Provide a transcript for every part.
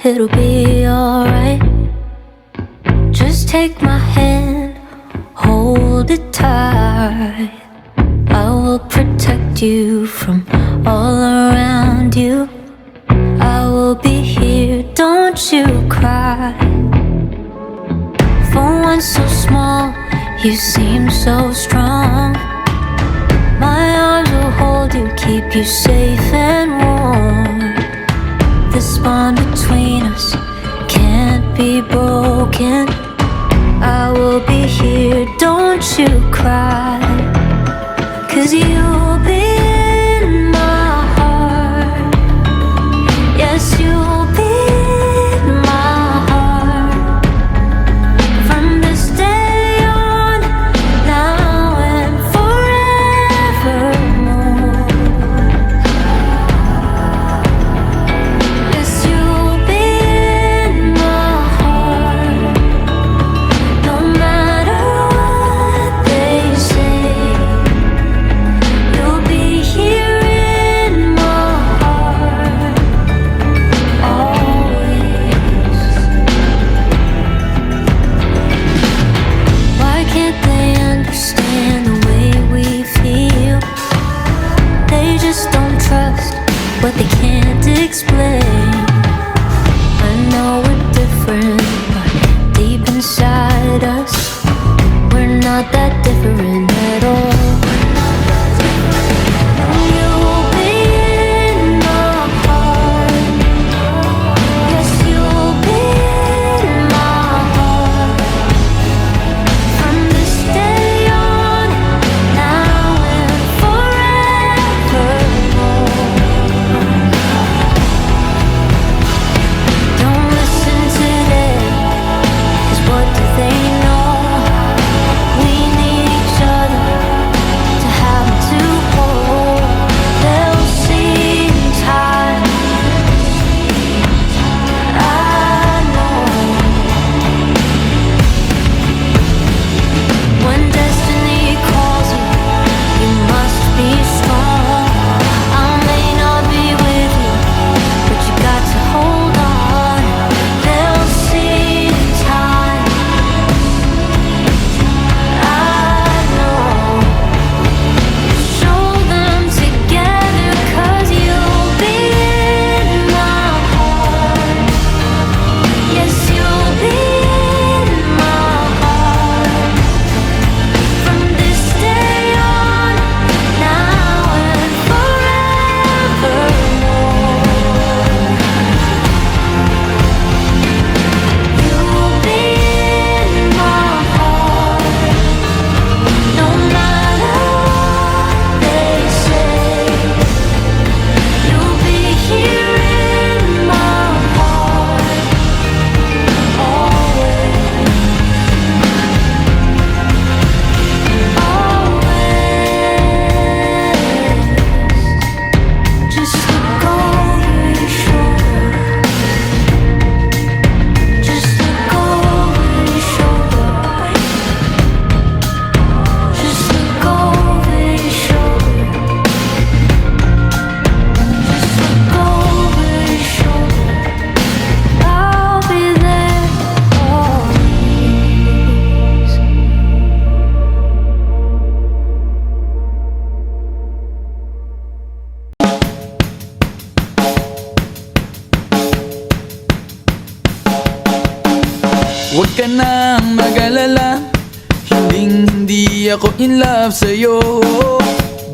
it'll be alright. Just take my hand, hold it tight. I will protect you from all around you. I will be here, don't you cry. For one so small, you seem so strong. My arms will hold you, keep you safe and warm. This bond between us can't be broken. I will be here, don't you cry. 'Cause you'll be in my heart. Yes, you'll be in my heart. From this day on, now and forevermore. Yes, you'll be in my heart. No matter what they say, you'll be here in my heart always. Why can't they understand the way we feel? They just don't trust what they can't explain. I know we're different, but deep inside us, we're not that different at all. You'll be in my heart. Yes, you'll be in my heart. From this day on, now and forevermore. Don't listen to them, 'cause what do they know? We need each other to have and to hold. They'll see in time, I know. When destiny calls you, you must be strong. I may not be with you, but you got to hold on. They'll see in time, I know. Show them together, 'cause you'll be in my heart. Yes, you'll be in my heart. From this day on, now and forevermore. You'll be in my heart. No matter what they say, you'll be here in my heart always. Always. Just look over your shoulder. Just look over your shoulder. Just look over your shoulder. Just look over your shoulder. I'll be there always. Huwag ka nang mag-alala, hindi ako in love sa'yo.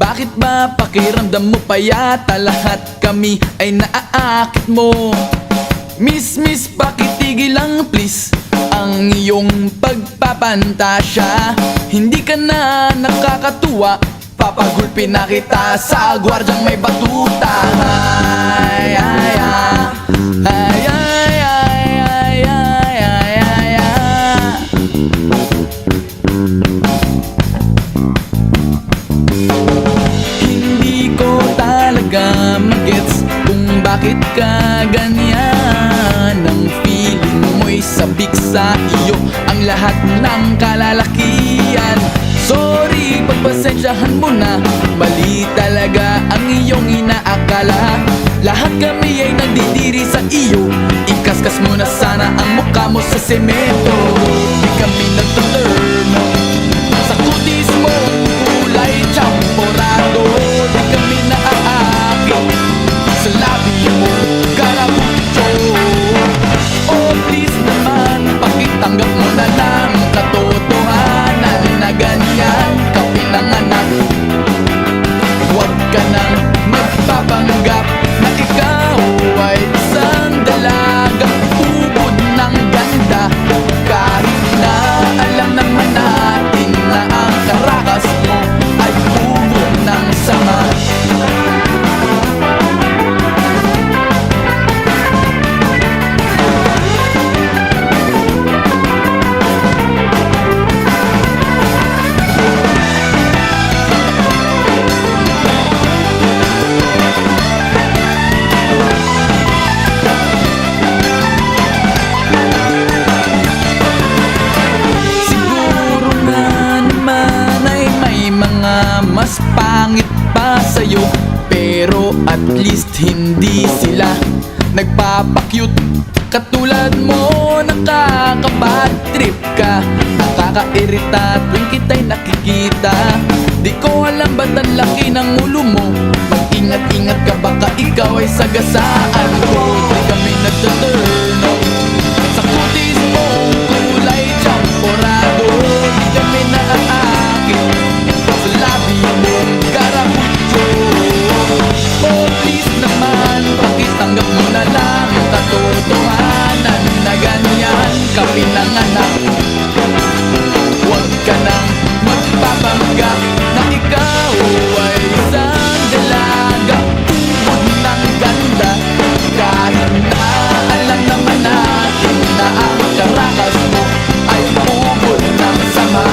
Bakit ba pakiramdam mo pa yata lahat kami ay naaakit mo? Miss, pakitigil lang please ang iyong pagpapantasya. Hindi ka na nakakatuwa, papagulpin na kita sa gwardyang may batuta. Ay, ay, ay. Ay, ay, ay, ay, ay, ay, ay, ay. Hindi ko talaga magets kung bakit ka ganyan. Ang feeling mo'y sabik sa iyo ang lahat ng kalalakian. Sorry, pagpasensyahan mo na, mali talaga ang iyong inaakala. Lahat kami ay nandidiri sa iyo. Ikaskas mo na sana ang mukha mo sa semento. Di kami nagtaturno sa kutis mo kulay champorado. Di kami naaakit sa labi mo karabucho. Oh please naman, pakitanggap mo na lang katotohanan na ganyan ka pinanganak. Huwag ka nang magpapanggap na ikaw ay isang dalagang ubod ng ganda. Kahit na alam naman natin na ang karakas mo ay ubod ng sama. Siguro nga naman ay may mga mas pangit pa sa'yo, pero at least hindi sila nagpapakyut. Katulad mo, nakakabad trip ka, nakakairita tuwing kita'y nakikita. Di ko alam ba't ang laki ng ulo mo. Mag-ingat-ingat ka, baka ikaw ay sagasaan ko. Di kami nagtaturno sa kutis mong kulay champorado. Di kami naaakit sa labi mong karabucho. Oh please naman, pakitanggap mo na lang katotohanan na ganyan ka pinanganak. Huwag ka nang magpapanggap na ikaw ay isang dalaga ubod ng ganda. Kahit na alam naman natin na ang karakas mo ay ubod ng sama.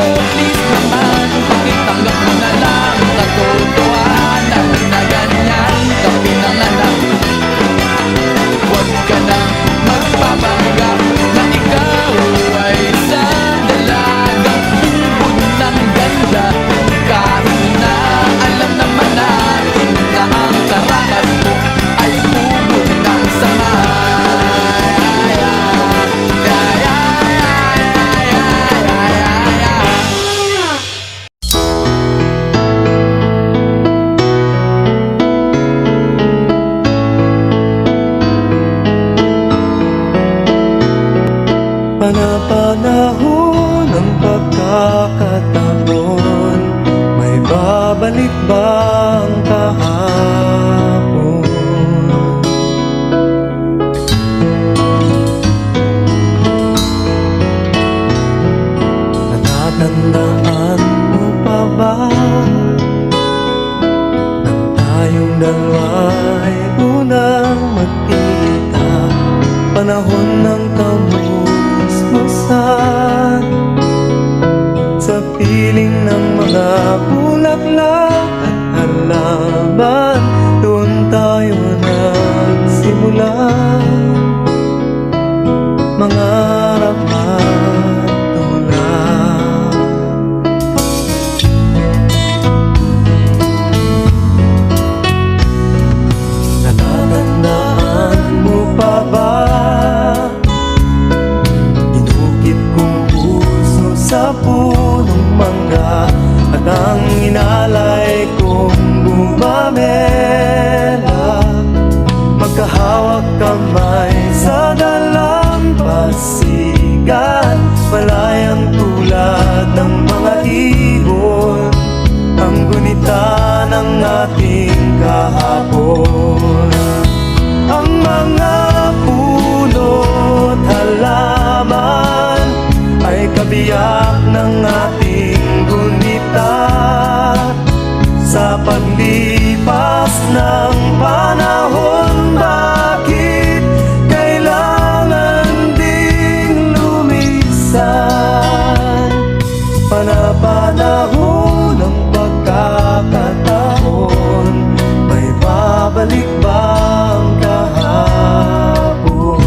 Oh please naman, pakitanggap mo na lang katotohanan na ganyan ka pinanganak. Huwag ka nang magpapanggap na ikaw ay isang dalagang ubod ng ganda. Kahit na alam naman natin na ang karakas mo ay ubod ng sama. Panapanahon ng pagkakataon, may babalik bang kahapon? Natatandaan mo pa ba nang tayong dalawa'y unang magkita? Panahon ng kamusmusan sa piling ng mga bulaklak at halaman. Doon tayo nagsimula mangarap at tulad. Natatandaan mo pa ba inukit kong puso sa punong mangga at ang inalay kong gumamela? Magkahawak kamay sa dalampasigan, malayang tulad ng mga ibon, ang gunita ng ating kahapon. Ang mga puno't halaman ay kabiyak ng ating gunita. Sa paglipas ng panahon, bakit kailangan ding lumisan? Panapanahon ng pagkakataon, may babalik bang kahapon?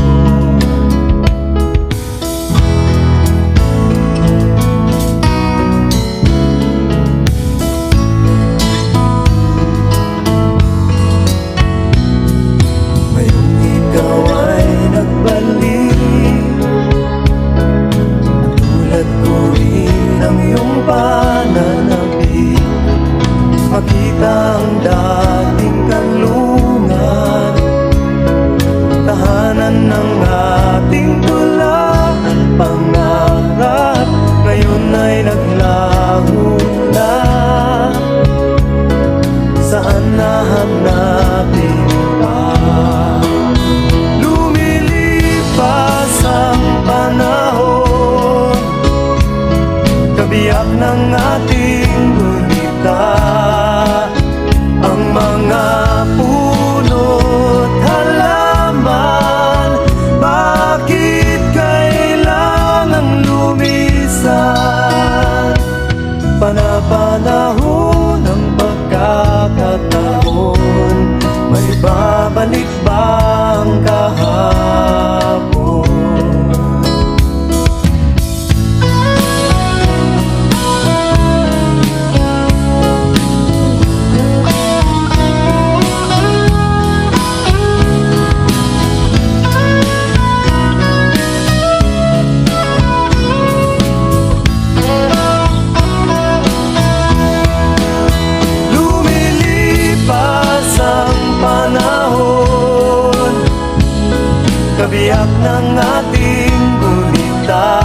tiyak ng ating gunita.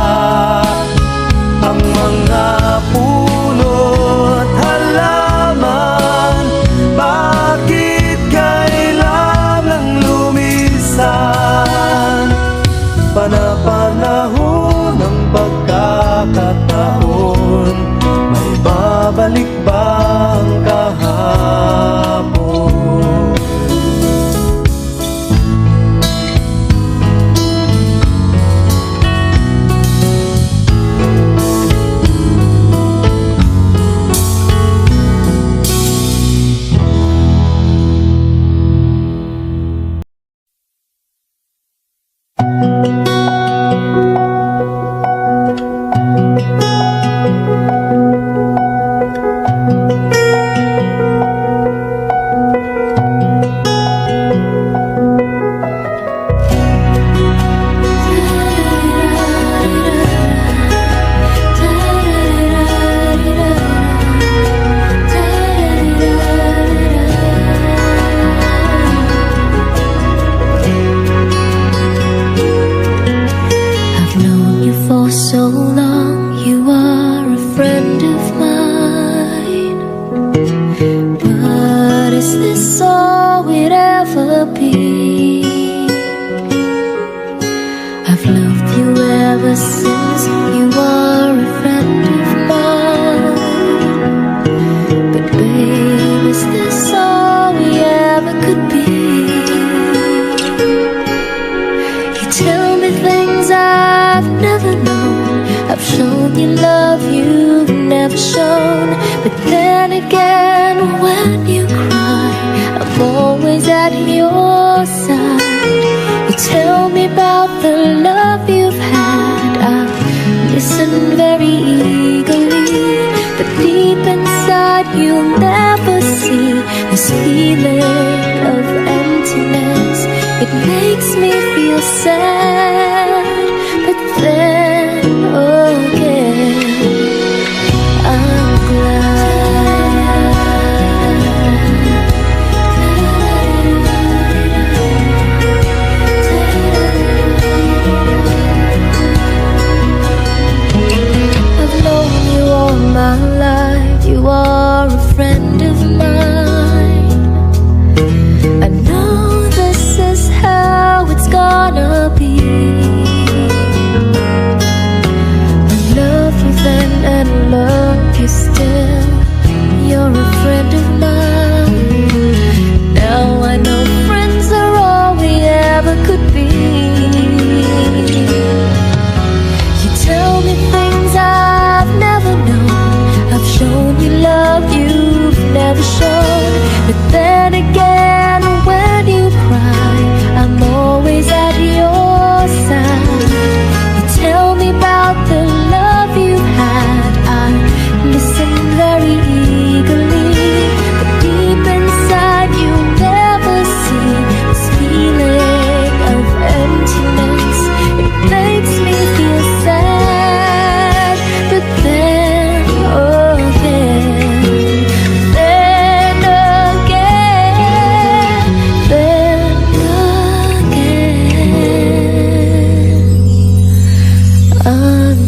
Ang mga puno't halaman, bakit kailangang lumisan? Panapanahon ng pagkakataon, may babalik ba ang kahapon? I've known you for so long, you are a friend of mine. But is this all we'd ever be? I've loved you ever since, you are a friend of mine. But babe, is this all we ever could be? You tell me things I've never known. I've shown you love you've never shown. But then again, when you cry, I'm always at your side. You tell me about the love you've had, I listen very eagerly. But deep inside you'll never see this feeling of emptiness. It makes me feel sad, but then again I'm I've known you all my life, you are a friend of mine. I know this is how it's gonna be. I love you then and love you still, you're a friend of mine. Now I know friends are all we ever could be. You tell me things I've never known. I've shown you love you've never shown. But then again, when you cry, I'm always at your side. You tell me about the love you've had, I listen very eagerly. But deep inside you never see this feeling of emptiness. It makes me feel sad, but then again, then again, then again, I'm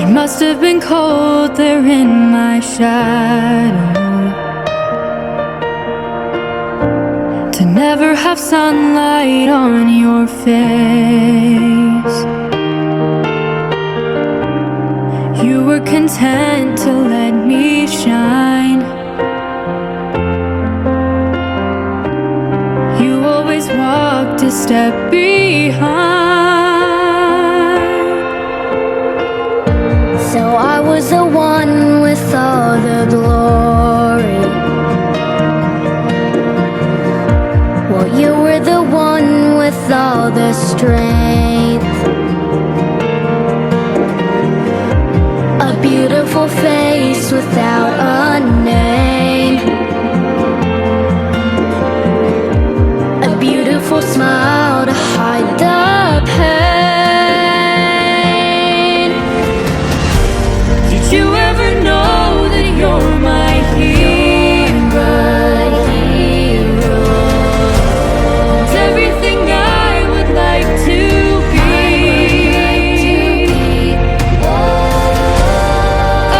It must have been cold there in my shadow, to never have sunlight on your face. You were content to let me shine. You always walked a step behind. So I was the one with all the glory, well, you were the one with all the strength. beautiful face without a name, a beautiful smile to hide the pain. Did you ever know that you're my hero? It's everything I would like to be.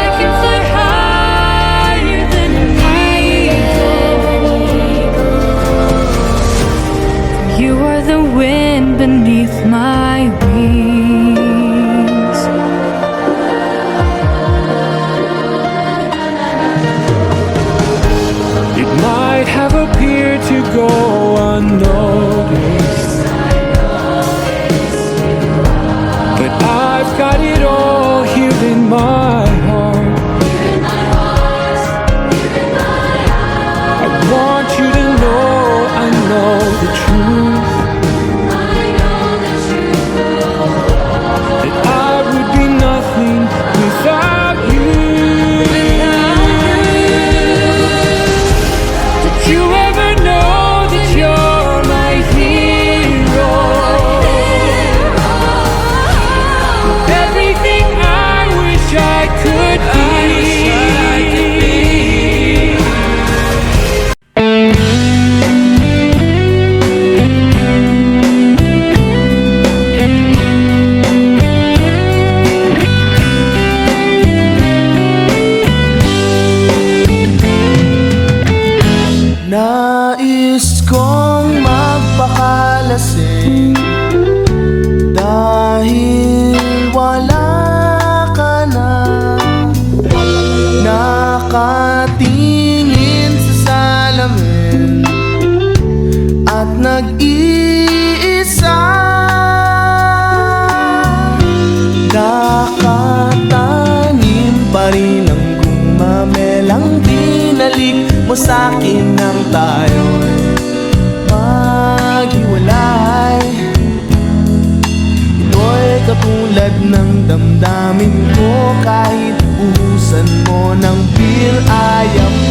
I can fly higher than an eagle. You are the wind beneath my wings. It might have appeared to go unnoticed, but I've got it all here in my heart. I want you to know I know the truth, that I would be nothing without you. Did you ever know that you're my hero? Everything I wish I could be. Nais kong magpakalasing dahil wala ka na. Nakatingin sa salamin at nag-iisa. Nakatanim pa rin ang gumamelang dinalik mo sa'kin nang tayo'y maghiwalay. Ito'y katulad ng damdamin ko kahit buhusan mo ng beer, ayaw